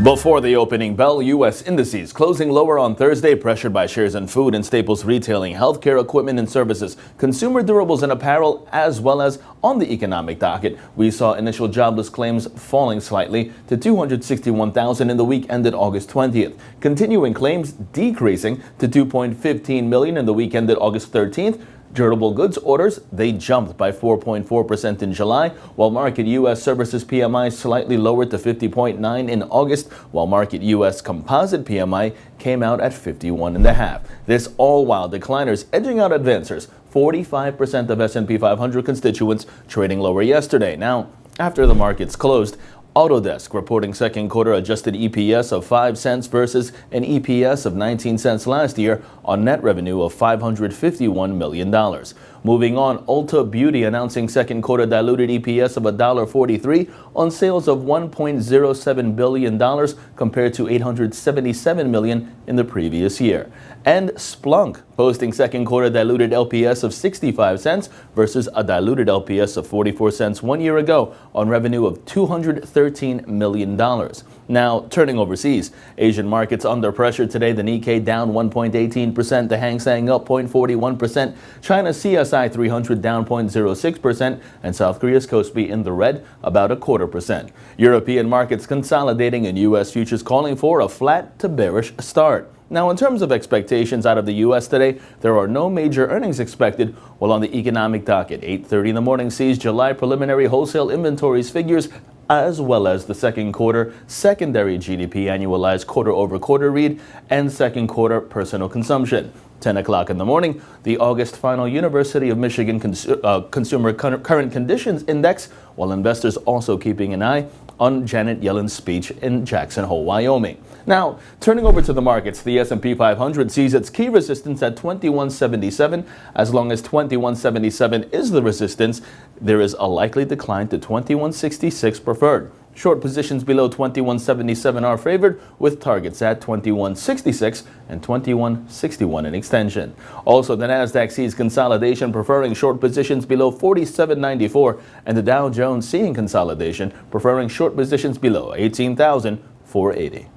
Before the opening bell, U.S. indices closing lower on Thursday, pressured by shares in food and staples retailing, healthcare equipment and services, consumer durables and apparel, as well as on the economic docket. We saw initial jobless claims falling slightly to 261,000 in the week ended August 20th. Continuing claims decreasing to 2.15 million in the week ended August 13th. Durable goods orders, they jumped by 4.4% in July, while market U.S. services PMI slightly lowered to 50.9 in August, while market U.S. composite PMI came out at 51.5. This all while decliners edging out advancers, 45% of SP500 constituents trading lower yesterday. Now, after the markets closed, Autodesk reporting second quarter adjusted EPS of 5 cents versus an EPS of 19 cents last year on net revenue of $551 million. Moving on, Ulta Beauty announcing second quarter diluted EPS of $1.43 on sales of $1.07 billion compared to $877 million in the previous year. And Splunk posting second quarter diluted LPS of 65 cents versus a diluted LPS of 44 cents 1 year ago on revenue of $213 million. Now, turning overseas, Asian markets under pressure today. The Nikkei down 1.18%, the Hang Seng up 0.41%, China CSI 300 down 0.06%, and South Korea's Kospi in the red about 0.25%. European markets consolidating and U.S. futures calling for a flat to bearish start. Now, in terms of expectations out of the U.S. today, there are no major earnings expected, while on the economic docket, 8:30 in the morning sees July preliminary wholesale inventories figures, as well as the second quarter secondary GDP annualized quarter-over-quarter read and second quarter personal consumption. 10 o'clock in the morning, the August final University of Michigan Consumer Current Conditions Index, while investors also keeping an eye on Janet Yellen's speech in Jackson Hole, Wyoming. Now, turning over to the markets, the S&P 500 sees its key resistance at 2177. As long as 2177 is the resistance, there is a likely decline to 2166 preferred. Short positions below 2177 are favored, with targets at 2166 and 2161 in extension. Also, the Nasdaq sees consolidation, preferring short positions below 4794, and the Dow Jones seeing consolidation, preferring short positions below 18,480.